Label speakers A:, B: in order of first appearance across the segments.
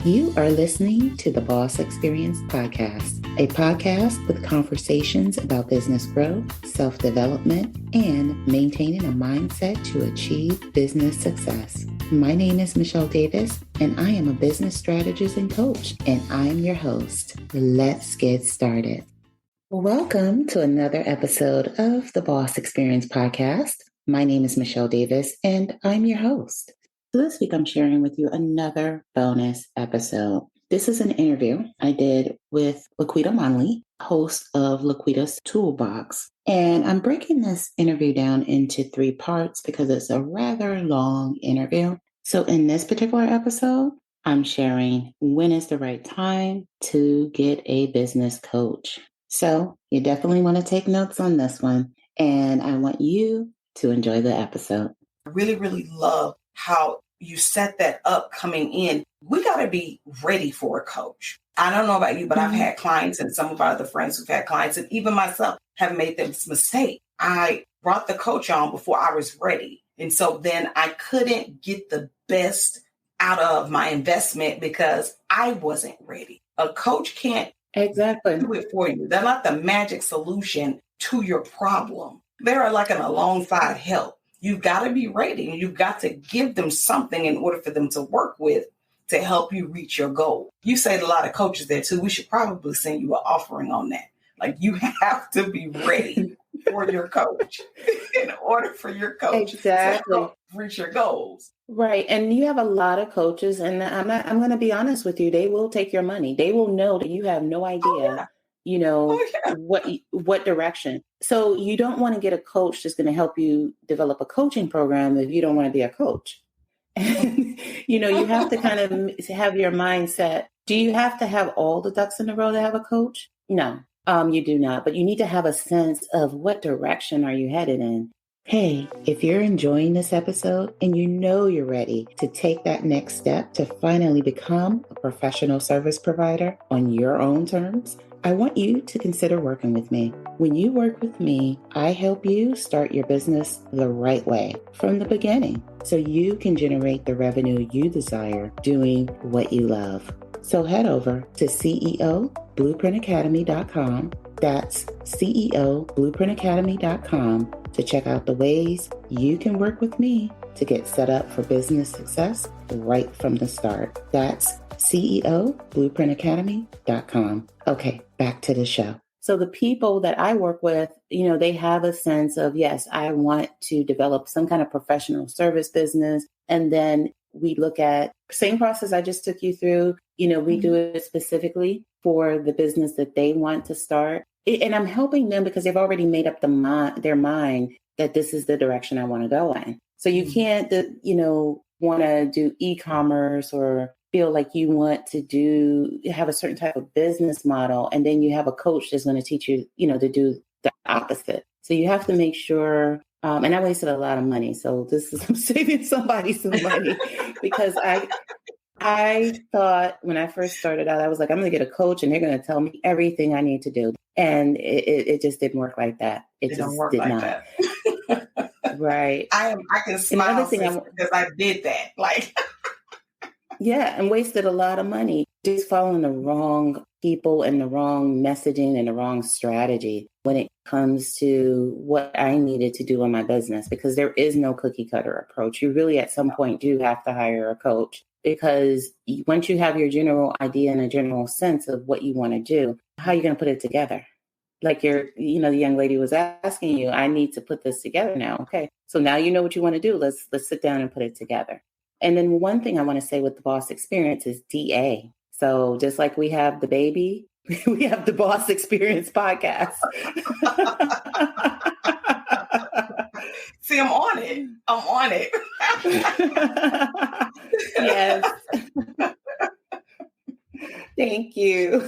A: You are listening to the Boss Experience Podcast, a podcast with conversations about business growth, self-development, and maintaining a mindset to achieve business success. My name is Michele Davis, and I am a business strategist and coach, and I'm your host. Let's get started. Welcome to another episode of the Boss Experience Podcast. My name is Michele Davis, and I'm your host. So this week, I'm sharing with you another bonus episode. This is an interview I did with Laquita Monley, host of Laquita's Toolbox. And I'm breaking this interview down into 3 parts because it's a rather long interview. So in this particular episode, I'm sharing when is the right time to get a business coach. So you definitely want to take notes on this one. And I want you to enjoy the episode.
B: I really love how you set that up coming in. We got to be ready for a coach. I don't know about you, but I've had clients and some of our other friends who've had clients, and even myself have made this mistake. I brought the coach on before I was ready. And so then I couldn't get the best out of my investment because I wasn't ready. A coach can't do it for you. They're not the magic solution to your problem. They're like an alongside help. You've got to be ready, and you've got to give them something in order for them to work with to help you reach your goal. You say a lot of coaches there too. We should probably send you an offering on that. Like, you have to be ready for your coach in order for your coach to help reach your goals.
A: Right. And you have a lot of coaches, and I'm going to be honest with you. They will take your money. They will know that you have no idea. What direction. So you don't want to get a coach that's going to help you develop a coaching program if you don't want to be a coach. And, you have to kind of have your mindset. Do you have to have all the ducks in a row to have a coach? No, you do not. But you need to have a sense of what direction are you headed in. Hey, if you're enjoying this episode and you know you're ready to take that next step to finally become a professional service provider on your own terms, I want you to consider working with me. When you work with me, I help you start your business the right way from the beginning so you can generate the revenue you desire doing what you love. So head over to CEOBlueprintAcademy.com. That's CEOBlueprintAcademy.com to check out the ways you can work with me to get set up for business success right from the start. That's CEOBlueprintAcademy.com. Okay, back to the show. So the people that I work with, they have a sense of, yes, I want to develop some kind of professional service business. And then we look at same process I just took you through. We do it specifically for the business that they want to start. And I'm helping them because they've already made up their mind that this is the direction I want to go in. So you can't, want to do e-commerce or feel like you want to have a certain type of business model. And then you have a coach that's going to teach you, to do the opposite. So you have to make sure, and I wasted a lot of money. So I'm saving somebody some money because I thought when I first started out, I was like, I'm going to get a coach and they're going to tell me everything I need to do. And it just didn't work like that. It just
B: don't work
A: did
B: like
A: not.
B: that.
A: Right.
B: I can smile because I did that.
A: Yeah, and wasted a lot of money just following the wrong people and the wrong messaging and the wrong strategy when it comes to what I needed to do in my business, because there is no cookie cutter approach. You really at some point do have to hire a coach, because once you have your general idea and a general sense of what you want to do, how are you going to put it together? Like the young lady was asking you, I need to put this together now. Okay. So now you know what you want to do. Let's sit down and put it together. And then one thing I want to say with the Boss Experience is DA. So just like we have the baby, we have the Boss Experience podcast.
B: See, I'm on it.
A: Yes. Thank you.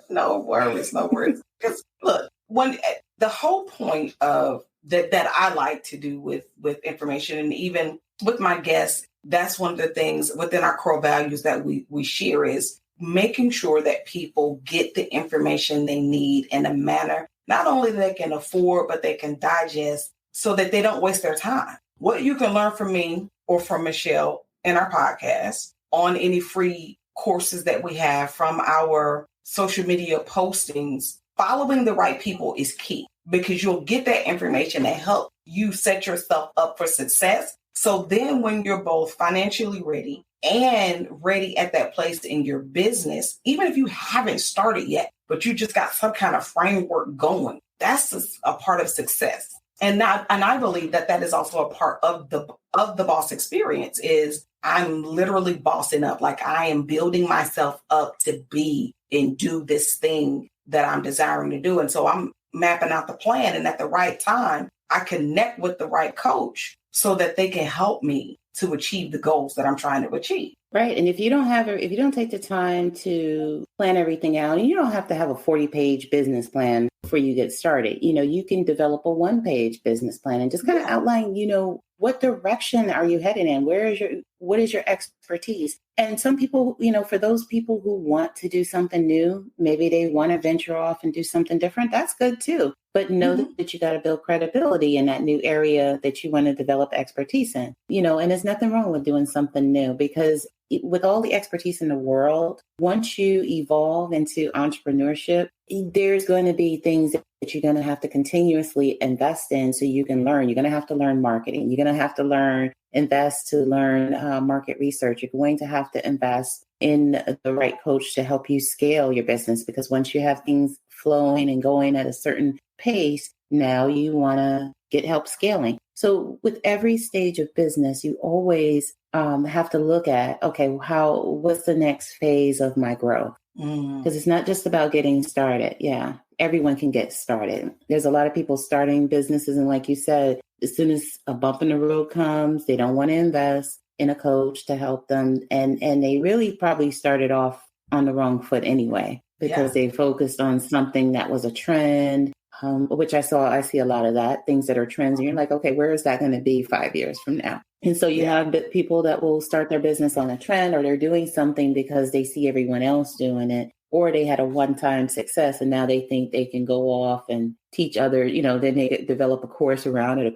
B: No worries. Because look, the whole point of that I like to do with information, and even with my guests, that's one of the things within our core values that we share is making sure that people get the information they need in a manner not only they can afford, but they can digest so that they don't waste their time. What you can learn from me or from Michele in our podcast on any free courses that we have, from our social media postings, following the right people is key, because you'll get that information that help you set yourself up for success. So then when you're both financially ready and ready at that place in your business, even if you haven't started yet, but you just got some kind of framework going, that's a part of success. And I believe that is also a part of the boss experience. Is I'm literally bossing up. Like, I am building myself up to be and do this thing that I'm desiring to do. And so I'm mapping out the plan, and at the right time, I connect with the right coach so that they can help me to achieve the goals that I'm trying to achieve.
A: Right. And if you don't take the time to plan everything out, and you don't have to have a 40-page business plan before you get started, you can develop a 1-page business plan and just kind of outline, what direction are you heading in? What is your expertise? And some people, for those people who want to do something new, maybe they want to venture off and do something different. That's good too. But know that you got to build credibility in that new area that you want to develop expertise in, and there's nothing wrong with doing something new, because with all the expertise in the world, once you evolve into entrepreneurship, there's going to be things that you're going to have to continuously invest in so you can learn. You're going to have to learn marketing. You're going to have to invest to learn market research. You're going to have to invest in the right coach to help you scale your business, because once you have things flowing and going at a certain pace, now you want to get help scaling. So with every stage of business, you always have to look at, okay, what's the next phase of my growth? Because it's not just about getting started. Yeah, everyone can get started. There's a lot of people starting businesses, and like you said, as soon as a bump in the road comes, they don't want to invest in a coach to help them. And they really probably started off on the wrong foot anyway, because they focused on something that was a trend, which I see a lot of that, things that are trends. And you're like, okay, where is that going to be 5 years from now? And so you have people that will start their business on a trend, or they're doing something because they see everyone else doing it, or they had a one-time success and now they think they can go off and teach other, then they develop a course around it,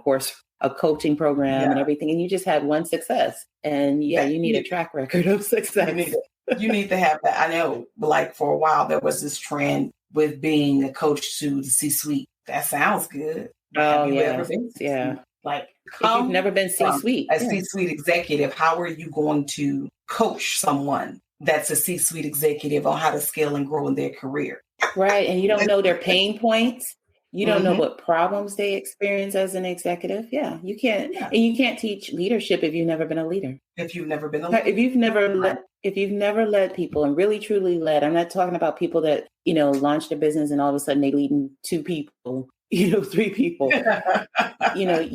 A: a coaching program and everything. And you just had one success, and you need a track record of success.
B: You need to have that. I know, like, for a while, there was this trend with being a coach to the C-suite. That sounds good. Have you ever been?
A: Yeah.
B: Like,
A: if you've never been C-suite,
B: a C-suite executive, how are you going to coach someone that's a C-suite executive on how to scale and grow in their career?
A: Right. And you don't know their pain points. You don't know what problems they experience as an executive. Yeah, you can't. Yeah. And you can't teach leadership if you've never been a leader.
B: If you've never been a leader.
A: If you've never led people and really truly led, I'm not talking about people that, launched a business and all of a sudden they leading 2 people, 3 people. When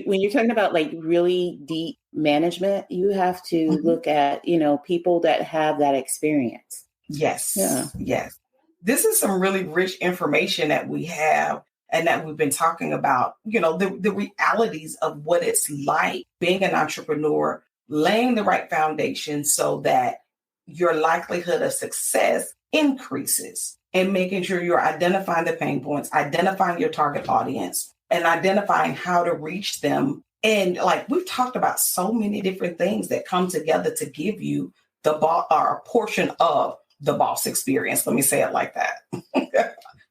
A: you're talking about like really deep management, you have to look at, people that have that experience.
B: Yes. Yeah. Yes. This is some really rich information that we have and that we've been talking about, the realities of what it's like being an entrepreneur, laying the right foundation so that your likelihood of success increases, and making sure you're identifying the pain points, identifying your target audience, and identifying how to reach them. And like we've talked about so many different things that come together to give you a portion of the boss experience. Let me say it like that.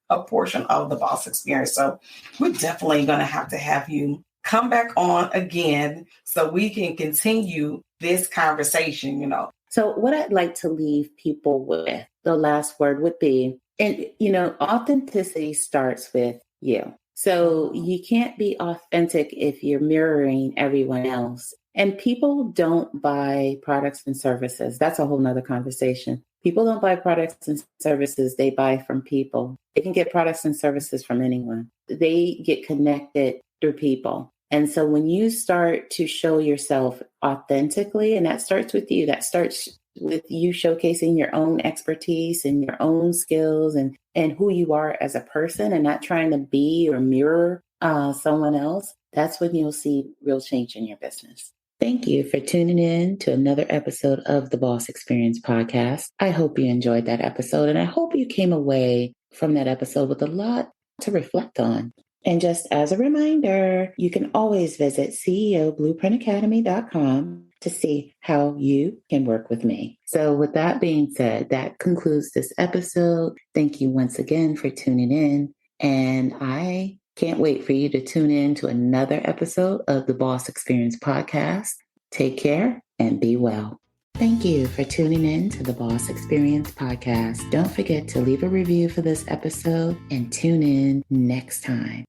B: A portion of the boss experience. So we're definitely going to have you come back on again so we can continue this conversation,
A: So what I'd like to leave people with, the last word would be, and, authenticity starts with you. So you can't be authentic if you're mirroring everyone else. And people don't buy products and services. That's a whole nother conversation. People don't buy products and services. They buy from people. They can get products and services from anyone. They get connected through people. And so when you start to show yourself authentically, and that starts with you, that starts with you showcasing your own expertise and your own skills and who you are as a person, and not trying to be or mirror someone else, that's when you'll see real change in your business. Thank you for tuning in to another episode of the Boss Experience podcast. I hope you enjoyed that episode, and I hope you came away from that episode with a lot to reflect on. And just as a reminder, you can always visit ceoblueprintacademy.com to see how you can work with me. So with that being said, that concludes this episode. Thank you once again for tuning in. And I can't wait for you to tune in to another episode of the Boss Experience podcast. Take care and be well. Thank you for tuning in to the Boss Experience podcast. Don't forget to leave a review for this episode and tune in next time.